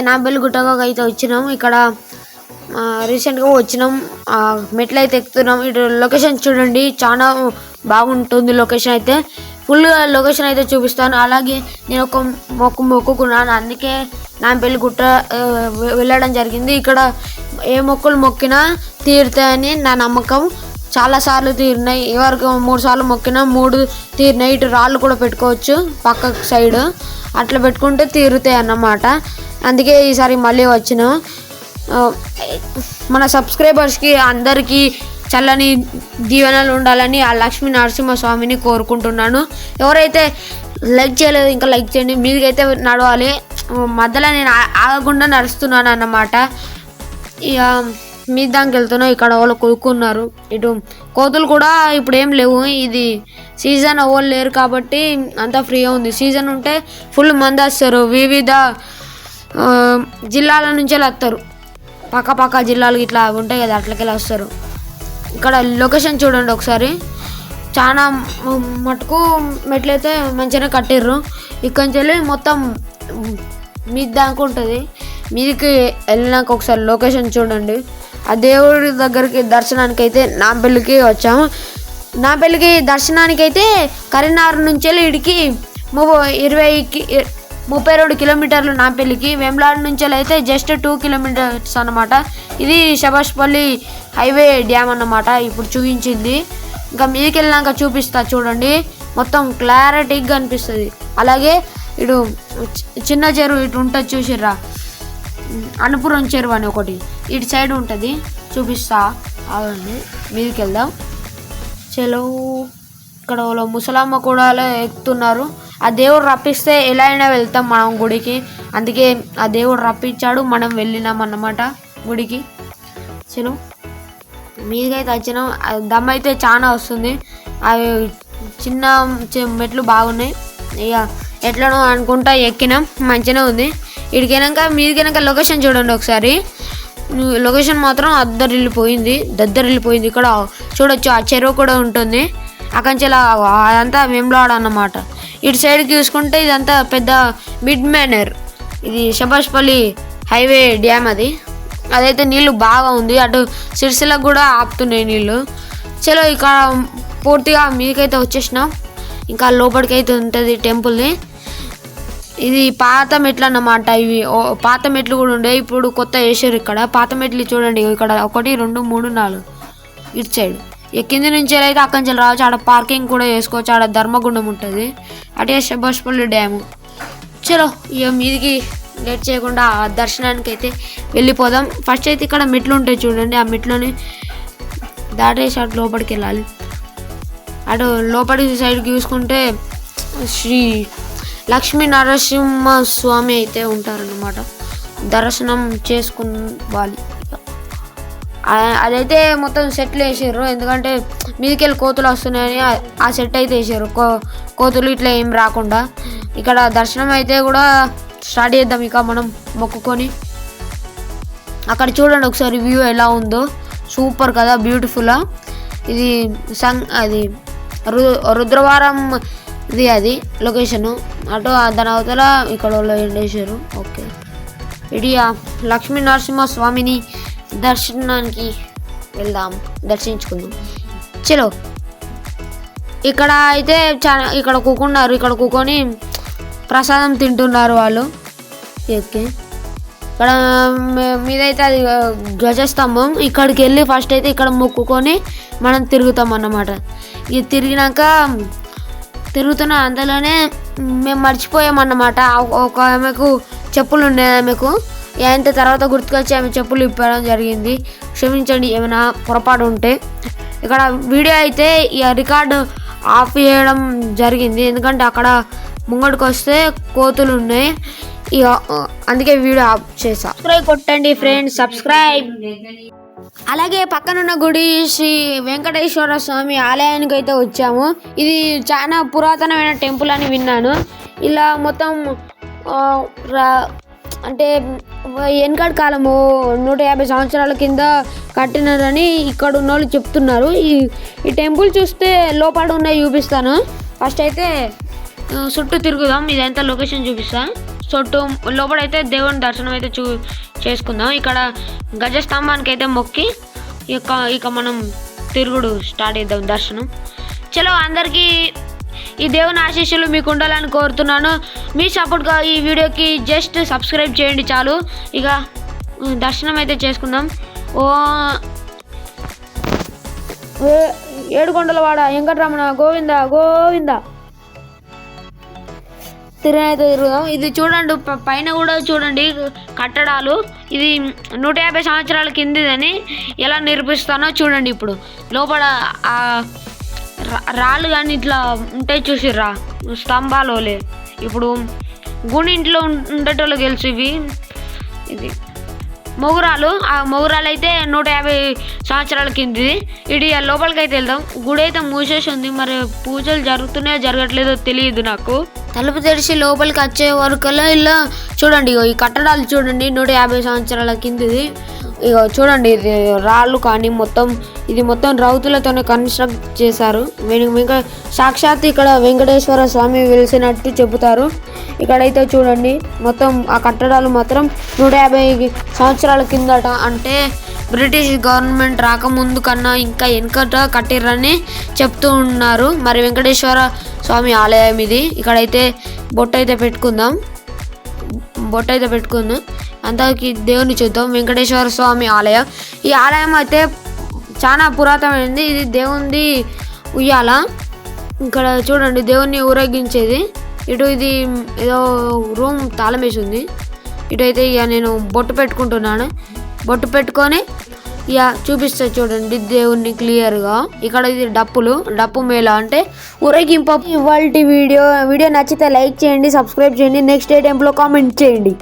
నాంపల్లి గుట్టకు అయితే వచ్చినాం. ఇక్కడ రీసెంట్గా వచ్చినాం. మెట్లు అయితే ఎక్కుతున్నాం. ఇటు లొకేషన్ చూడండి, చాలా బాగుంటుంది లొకేషన్ అయితే. ఫుల్గా లొకేషన్ అయితే చూపిస్తాను. అలాగే నేను ఒక మొక్కుకున్నాను, అందుకే నాంపల్లి గుట్ట వెళ్ళడం జరిగింది. ఇక్కడ ఏ మొక్కులు మొక్కినా తీరుతాయని నా నమ్మకం. చాలాసార్లు తీరినాయి. ఎవరికి 3 సార్లు మొక్కినా 3 తీరినాయి. ఇటు రాళ్ళు కూడా పెట్టుకోవచ్చు పక్క సైడ్, అట్లా పెట్టుకుంటే తీరుతాయి అన్నమాట. అందుకే ఈసారి మళ్ళీ వచ్చినాం. మన సబ్స్క్రైబర్స్కి అందరికీ చల్లని దీవెనలు ఉండాలని ఆ లక్ష్మీ నరసింహస్వామిని కోరుకుంటున్నాను. ఎవరైతే లైక్ చేయలేదు ఇంకా లైక్ చేయండి. మీకైతే నడవాలి. మధ్యలో నేను ఆగకుండా నడుస్తున్నాను అన్నమాట. ఇక మీ దానికి వెళ్తున్నాం. ఇక్కడ వాళ్ళు కొనుక్కున్నారు. ఇటు కోతులు కూడా ఇప్పుడు ఏం లేవు. ఇది సీజన్ ఎవరు లేరు కాబట్టి అంతా ఫ్రీగా ఉంది. సీజన్ ఉంటే ఫుల్ మంది వస్తారు. వివిధ జిల్లాల నుంచే వస్తారు. పక్క జిల్లాలు ఇట్లా ఉంటాయి కదా, అట్లకెళ్ళి వస్తారు. ఇక్కడ లొకేషన్ చూడండి ఒకసారి. చాలా మటుకు మెట్లయితే మంచిగానే కట్టిర్రు. ఇక్కడి నుంచి వెళ్ళి మొత్తం మీద దాకా ఉంటుంది. మీదికి వెళ్ళినాక ఒకసారి లొకేషన్ చూడండి. ఆ దేవుడి దగ్గరికి దర్శనానికి అయితే నాంపల్లికి వచ్చాము. నాంపల్లికి దర్శనానికి అయితే కరీంనగర్ నుంచి వెళ్ళి ఇడికి 32 కిలోమీటర్లు నాంపల్లికి. వేములాడ నుంచి అయితే జస్ట్ 2 కిలోమీటర్స్ అన్నమాట. ఇది శభాష్పల్లి హైవే డ్యామ్ అన్నమాట ఇప్పుడు చూపించింది. ఇంకా మీదికి వెళ్ళినాక చూపిస్తా చూడండి. మొత్తం క్లారిటీగా అనిపిస్తుంది. అలాగే ఇటు చిన్న చెరువు ఇటు ఉంటుంది చూసిర్రా, అనుపురం చెరువు అని ఒకటి ఇటు సైడ్ ఉంటుంది, చూపిస్తా అవునండి. మీదికి వెళ్దాం. చలో. ఇక్కడ ముసలమ్మ కూడా ఎక్కుతున్నారు. ఆ దేవుడు రప్పిస్తే ఎలా అయినా వెళ్తాం మనం గుడికి. అందుకే ఆ దేవుడు రప్పించాడు, మనం వెళ్ళినాం అన్నమాట గుడికి. చలో మీదకైతే వచ్చినాం. దమ్ అయితే చాలా వస్తుంది. అవి చిన్న మెట్లు బాగున్నాయి. ఇక ఎట్లనో అనుకుంటా ఎక్కినాం, మంచిగానే ఉంది. ఇడికైనాక మీదికైనాక లొకేషన్ చూడండి ఒకసారి. లొకేషన్ మాత్రం దద్దరిల్లిపోయింది. ఇక్కడ చూడొచ్చు ఆ చెరువు కూడా ఉంటుంది. అకంచెలా అదంతా వేములవాడ అన్నమాట. ఇటు సైడ్కి చూసుకుంటే ఇదంతా పెద్ద మిడ్ మేనర్. ఇది శభాష్పల్లి హైవే డ్యామ్ అదైతే నీళ్ళు బాగా ఉంది. అటు సిరిసిల్లకు కూడా ఆపుతున్నాయి నీళ్ళు. చలో ఇక్కడ పూర్తిగా మీకైతే వచ్చేసినాం. ఇంకా లోపలికైతే ఉంటుంది టెంపుల్ని. ఇది పాత మెట్లు అన్నమాట. ఇవి పాత మెట్లు కూడా ఉండే, ఇప్పుడు కొత్త వేసారు. ఇక్కడ పాత మెట్లు చూడండి. ఇక్కడ 1 2 3 4 ఇటు సైడ్. కింది నుంచి అయితే అక్కడి నుంచి రావచ్చు. ఆడ పార్కింగ్ కూడా చేసుకోవచ్చు. ఆడ ధర్మగుండం ఉంటుంది. అటే శభాష్పల్లి డ్యాము. చలో ఇక మీదికి లేట్ చేయకుండా ఆ దర్శనానికి అయితే వెళ్ళిపోదాం. ఫస్ట్ అయితే ఇక్కడ మెట్లు ఉంటాయి చూడండి. ఆ మెట్లని దాటేసి అటు లోపలికి వెళ్ళాలి. అటు లోపలి సైడ్కి చూసుకుంటే శ్రీ లక్ష్మీ నరసింహస్వామి అయితే ఉంటారన్నమాట. దర్శనం చేసుకోవాలి. అదైతే మొత్తం సెట్లు వేసారు. ఎందుకంటే మీదికెళ్ళి కోతులు వస్తున్నాయని ఆ సెట్ అయితే వేసారు. కోతులు ఇట్లా ఏం రాకుండా. ఇక్కడ దర్శనం అయితే కూడా స్టార్ట్ చేద్దాం. ఇక మనం మొక్కుకొని అక్కడ చూడండి ఒకసారి వ్యూ ఎలా ఉందో. సూపర్ కదా, బ్యూటిఫుల్గా. ఇది అది రుద్రవరం అది లొకేషను. అటు దాని అవతల ఇక్కడ ఎండేశారు. ఓకే, ఇది లక్ష్మీ నరసింహ స్వామిని దర్శనానికి వెళ్దాం, దర్శించుకుందాం. చలో ఇక్కడ అయితే ఇక్కడ కూకున్నారు. ఇక్కడ కూకొని ప్రసాదం తింటున్నారు వాళ్ళు. ఓకే, ఇక్కడ మీదైతే అది ధ్వజస్తంభం. ఇక్కడికి వెళ్ళి ఫస్ట్ అయితే ఇక్కడ మొక్కుకొని మనం తిరుగుతాం అన్నమాట. ఇది తిరుగుతున్న అంతలోనే మేము మర్చిపోయామన్నమాట. ఒక ఆమెకు చెప్పులు ఉన్నాయి. ఆమెకు ఎంత తర్వాత గుర్తుకొచ్చి ఆమె చెప్పులు ఇప్పడం జరిగింది. క్షమించండి ఏమైనా పొరపాటు ఉంటే. ఇక్కడ వీడియో అయితే ఇక రికార్డు ఆఫ్ చేయడం జరిగింది. ఎందుకంటే అక్కడ ముంగడికి వస్తే కోతులు ఉన్నాయి. ఇక అందుకే వీడియో ఆఫ్ చేసా. సబ్స్క్రైబ్ కొట్టండి ఫ్రెండ్స్, సబ్స్క్రైబ్. అలాగే పక్కనున్న గుడి శ్రీ వెంకటేశ్వర స్వామి ఆలయానికి అయితే వచ్చాము. ఇది చాలా పురాతనమైన టెంపుల్ అని విన్నాను. ఇలా మొత్తం అంటే వెనకటి కాలము 150 సంవత్సరాల కింద కట్టినారని ఇక్కడ ఉన్న వాళ్ళు చెప్తున్నారు. ఈ టెంపుల్ చూస్తే లోపల ఉన్నాయి చూపిస్తాను. ఫస్ట్ అయితే చుట్టూ తిరుగుదాం. ఇదంతా లొకేషన్ చూపిస్తా సో లోపలైతే దేవుని దర్శనం అయితే చేసుకుందాం. ఇక్కడ గజస్తంభానికి అయితే మొక్కి ఇక మనం తిరుగుడు స్టార్ట్ చేద్దాం దర్శనం. చలో, అందరికీ ఈ దేవుని ఆశీస్సులు మీకు ఉండాలని కోరుతున్నాను. మీ సపోర్ట్గా ఈ వీడియోకి జస్ట్ సబ్స్క్రైబ్ చేయండి చాలు. ఇక దర్శనం అయితే చేసుకుందాం. ఏడుకొండలవాడ వెంకటరమణ గోవింద గోవింద. తిరుగుదాం. ఇది చూడండి, పైన కూడా చూడండి కట్టడాలు. ఇది 150 సంవత్సరాల కిందిదని ఎలా నిర్మిస్తానో చూడండి. ఇప్పుడు లోపల ఆ రాళ్ళు కానీ ఇట్లా ఉంటాయి చూసిర్రా, స్తంభాలోలే. ఇప్పుడు గుడింట్లో ఉండేటోళ్ళు తెలుసు ఇవి. ఇది మొగురాలు. ఆ మొగురాలు అయితే 150 సంవత్సరాల కింది. ఇది లోపలికి అయితే వెళ్దాం. గుడి అయితే మూసేసి ఉంది, మరి పూజలు జరుగుతున్నాయో జరగట్లేదో తెలియదు నాకు. తలుపు తెరిచి లోపలికి వచ్చే వరకులా ఇలా చూడండి, ఈ కట్టడాలు చూడండి 150 సంవత్సరాల కిందిది. ఇక చూడండి, ఇది రాళ్ళు కానీ ఇది మొత్తం రౌతులతోనే కన్స్ట్రక్ట్ చేశారు. సాక్షాత్ ఇక్కడ వెంకటేశ్వర స్వామి వెలిసినట్టు చెబుతారు. ఇక్కడైతే చూడండి మొత్తం ఆ కట్టడాలు మాత్రం 150 సంవత్సరాల కిందట, అంటే బ్రిటిష్ గవర్నమెంట్ రాకముందు కన్నా ఇంకా వెనకట కట్టిర్రని చెప్తూ ఉన్నారు. మరి వెంకటేశ్వర స్వామి ఆలయం ఇది. ఇక్కడైతే బొట్టు అయితే పెట్టుకుందాం. అంతకి దేవుని చూద్దాం. వెంకటేశ్వర స్వామి ఆలయం. ఈ ఆలయం అయితే చాలా పురాతనమైనది. ఇది దేవుంది ఉయ్యాల. ఇక్కడ చూడండి దేవుణ్ణి ఊరేగించేది. ఇటు ఇది ఏదో రూమ్ తాళం వేసి ఉంది. ఇటు అయితే ఇక నేను బొట్టు పెట్టుకుంటున్నాను. బొట్టు పెట్టుకొని ఇక చూపిస్తా చూడండి దేవుణ్ణి క్లియర్గా. ఇక్కడ ఇది డప్పు మేళ అంటే ఊరేగింపు. ఇవాళ వీడియో నచ్చితే లైక్ చేయండి, సబ్స్క్రైబ్ చేయండి, నెక్స్ట్ ఏ టైంలో కామెంట్ చేయండి.